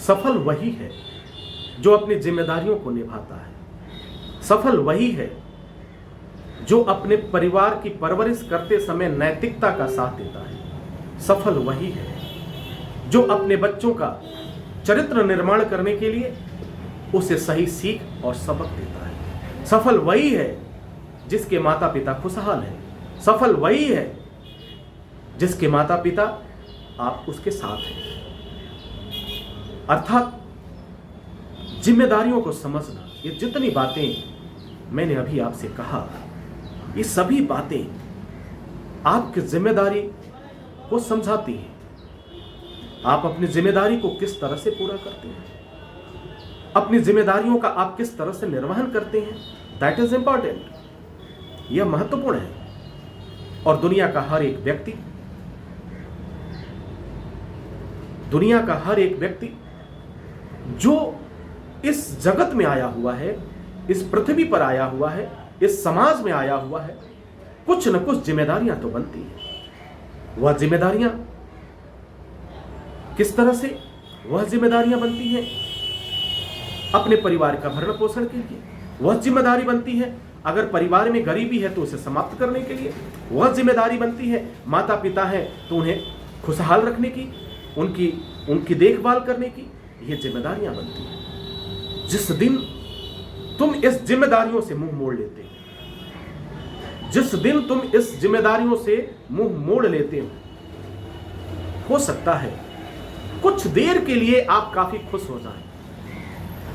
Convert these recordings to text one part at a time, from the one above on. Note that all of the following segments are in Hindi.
सफल वही है जो अपनी जिम्मेदारियों को निभाता है। सफल वही है जो अपने परिवार की परवरिश करते समय नैतिकता का साथ देता है। सफल वही है जो अपने बच्चों का चरित्र निर्माण करने के लिए उसे सही सीख और सबक देता है। सफल वही है जिसके माता पिता खुशहाल हैं। सफल वही है जिसके माता पिता आप उसके साथ हैं। अर्थात जिम्मेदारियों को समझना, ये जितनी बातें मैंने अभी आपसे कहा, ये सभी बातें आपकी जिम्मेदारी को समझाती हैं। आप अपनी जिम्मेदारी को किस तरह से पूरा करते हैं, अपनी जिम्मेदारियों का आप किस तरह से निर्वहन करते हैं, दैट इज इंपॉर्टेंट। यह महत्वपूर्ण है। और दुनिया का हर एक व्यक्ति जो इस जगत में आया हुआ है, इस पृथ्वी पर आया हुआ है, इस समाज में आया हुआ है, कुछ न कुछ जिम्मेदारियां तो बनती हैं। वह जिम्मेदारियां किस तरह से वह जिम्मेदारियां बनती हैं? अपने परिवार का भरण पोषण के लिए वह जिम्मेदारी बनती है। अगर परिवार में गरीबी है तो उसे समाप्त करने के लिए वह जिम्मेदारी बनती है। माता पिता हैं तो उन्हें खुशहाल रखने की, उनकी देखभाल करने की यह जिम्मेदारियां बनती हैं। जिस दिन तुम इस जिम्मेदारियों से मुंह मोड़ लेते हो, जिस दिन तुम इस जिम्मेदारियों से मुंह मोड़ लेते हो सकता है कुछ देर के लिए आप काफी खुश हो जाएं।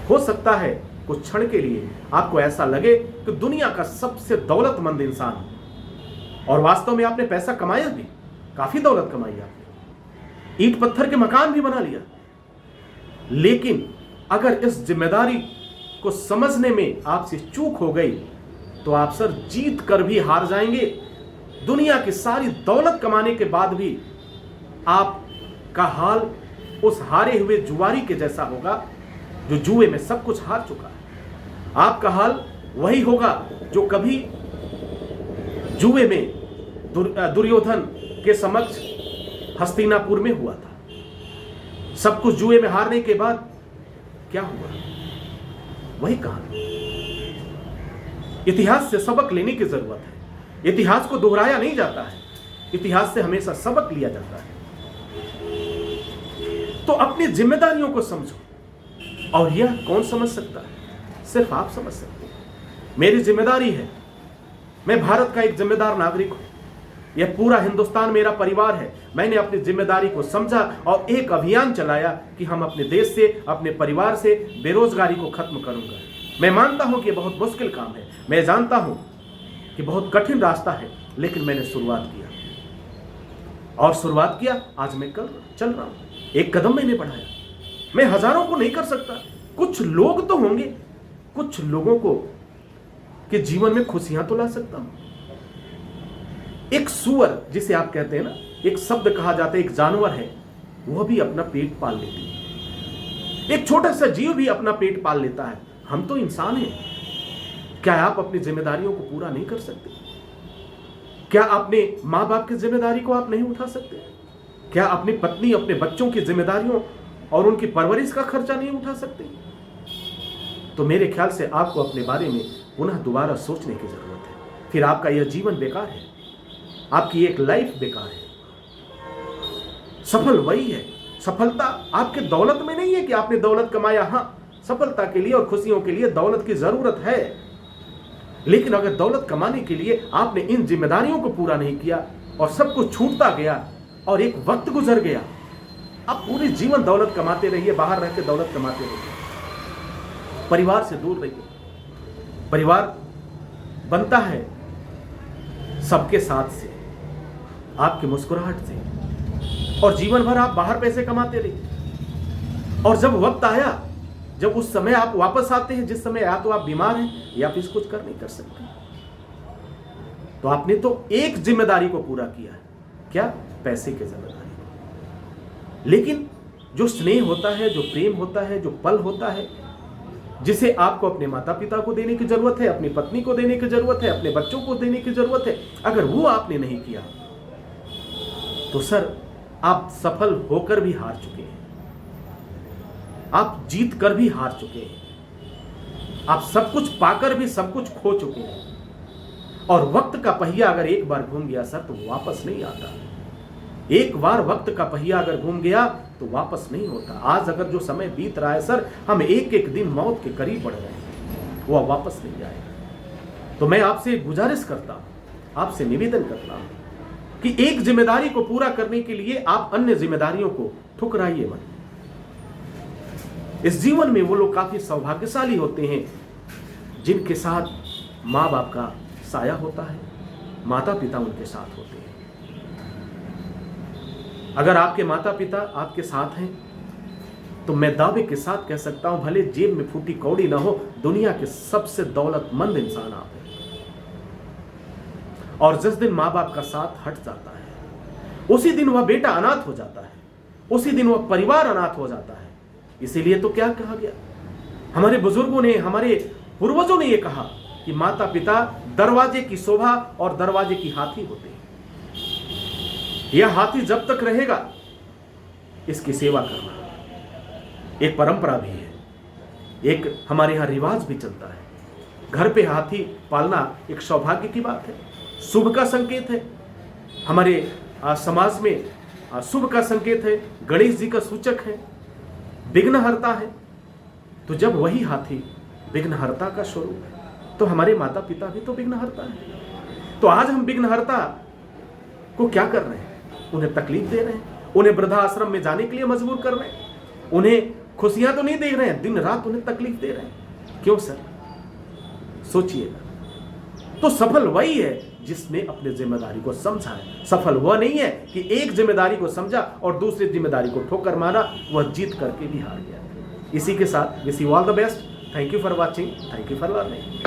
हो सकता है कुछ क्षण के लिए आपको ऐसा लगे कि दुनिया का सबसे दौलतमंद इंसान हूं। और वास्तव में आपने पैसा कमाया भी, काफी दौलत कमाई आपने, ईंट पत्थर के मकान भी बना लिया। लेकिन अगर इस जिम्मेदारी को समझने में आपसे चूक हो गई तो आप सर जीत कर भी हार जाएंगे। दुनिया की सारी दौलत कमाने के बाद भी आपका हाल उस हारे हुए जुआरी के जैसा होगा जो जुए में सब कुछ हार चुका है। आपका हाल वही होगा जो कभी जुए में दुर्योधन के समक्ष हस्तिनापुर में हुआ था। सब कुछ जुए में हारने के बाद क्या हुआ, वही कहानी। इतिहास से सबक लेने की जरूरत है। इतिहास को दोहराया नहीं जाता है, इतिहास से हमेशा सबक लिया जाता है। तो अपनी जिम्मेदारियों को समझो। और यह कौन समझ सकता है? सिर्फ आप समझ सकते हैं। मेरी जिम्मेदारी है, मैं भारत का एक जिम्मेदार नागरिक हूं। यह पूरा हिंदुस्तान मेरा परिवार है। मैंने अपनी जिम्मेदारी को समझा और एक अभियान चलाया कि हम अपने देश से, अपने परिवार से बेरोजगारी को खत्म करूंगा। मैं मानता हूं कि यह बहुत मुश्किल काम है, मैं जानता हूं कि बहुत कठिन रास्ता है, लेकिन मैंने शुरुआत किया और शुरुआत किया। आज मैं चल रहा हूं, एक कदम मैंने बढ़ाया। मैं हजारों को नहीं कर सकता, कुछ लोग तो होंगे, कुछ लोगों को के जीवन में खुशियां तो ला सकता हूं। एक सूअर जिसे आप कहते हैं ना, एक शब्द कहा जाता है, एक जानवर है, वह भी अपना पेट पाल लेती है। एक छोटा सा जीव भी अपना पेट पाल लेता है। हम तो इंसान हैं। क्या आप अपनी जिम्मेदारियों को पूरा नहीं कर सकते? क्या अपने माँ बाप की जिम्मेदारी को आप नहीं उठा सकते? क्या अपनी पत्नी, अपने बच्चों की जिम्मेदारियों और उनकी परवरिश का खर्चा नहीं उठा सकते? तो मेरे ख्याल से आपको अपने बारे में पुनः दोबारा सोचने की जरूरत है। फिर आपका यह जीवन बेकार है, आपकी एक लाइफ बेकार है। सफल वही है। सफलता आपके दौलत में नहीं है कि आपने दौलत कमाया। हाँ, सफलता के लिए और खुशियों के लिए दौलत की जरूरत है, लेकिन अगर दौलत कमाने के लिए आपने इन जिम्मेदारियों को पूरा नहीं किया और सब कुछ छूटता गया और एक वक्त गुजर गया, आप पूरे जीवन दौलत कमाते रहिए, बाहर रह के दौलत कमाते रहिए, परिवार से दूर रहिए। परिवार बनता है सबके साथ से, आपकी मुस्कुराहट से, और जीवन भर आप बाहर पैसे कमाते रहिए। और जब वक्त आया, जब उस समय आप वापस आते हैं जिस समय या तो आप बीमार हैं या फिर कुछ कर नहीं कर सकते, तो आपने तो एक जिम्मेदारी को पूरा किया है। क्या? पैसे की जिम्मेदारी को। लेकिन जो स्नेह होता है, जो प्रेम होता है, जो पल होता है, जिसे आपको अपने माता पिता को देने की जरूरत है, अपनी पत्नी को देने की जरूरत है, अपने बच्चों को देने की जरूरत है, अगर वो आपने नहीं किया तो सर आप सफल होकर भी हार चुके हैं। आप जीत कर भी हार चुके हैं, आप सब कुछ पाकर भी सब कुछ खो चुके हैं। और वक्त का पहिया अगर एक बार घूम गया सर तो वापस नहीं आता। एक बार वक्त का पहिया अगर घूम गया तो वापस नहीं होता। आज अगर जो समय बीत रहा है सर, हम एक एक दिन मौत के करीब बढ़ रहे हैं, वो वापस नहीं जाएगा। तो मैं आपसे गुजारिश करता हूं, आपसे निवेदन करता हूं कि एक जिम्मेदारी को पूरा करने के लिए आप अन्य जिम्मेदारियों को ठुकराइए मत। इस जीवन में वो लोग काफी सौभाग्यशाली होते हैं जिनके साथ माँ बाप का साया होता है, माता पिता उनके साथ होते हैं। अगर आपके माता पिता आपके साथ हैं तो मैं दावे के साथ कह सकता हूं, भले जेब में फूटी कौड़ी ना हो, दुनिया के सबसे दौलतमंद इंसान आप हैं। और जिस दिन माँ बाप का साथ हट जाता है, उसी दिन वह बेटा अनाथ हो जाता है, उसी दिन वह परिवार अनाथ हो जाता है। इसीलिए तो क्या कहा गया, हमारे बुजुर्गों ने, हमारे पूर्वजों ने यह कहा कि माता पिता दरवाजे की शोभा और दरवाजे की हाथी होते हैं। यह हाथी जब तक रहेगा इसकी सेवा करना एक परंपरा भी है, एक हमारे यहां रिवाज भी चलता है। घर पे हाथी पालना एक सौभाग्य की बात है, शुभ का संकेत है। हमारे समाज में शुभ का संकेत है, गणेश जी का सूचक है, विघ्नहर्ता है। तो जब वही हाथी विघ्नहर्ता का स्वरूप है तो हमारे माता पिता भी तो विघ्नहर्ता है। तो आज हम विघ्नहर्ता को क्या कर रहे हैं, उन्हें तकलीफ दे रहे हैं, उन्हें वृद्धाश्रम में जाने के लिए मजबूर कर रहे हैं, उन्हें खुशियां तो नहीं दे रहे हैं, दिन रात उन्हें तकलीफ दे रहे हैं। क्यों सर, सोचिएगा। तो सफल वही है जिसने अपनी जिम्मेदारी को समझा है। सफल वह नहीं है कि एक जिम्मेदारी को समझा और दूसरी जिम्मेदारी को ठोकर मारा, वह जीत करके भी हार गया। इसी के साथ wish you all the best. Thank you for watching, thank you for learning.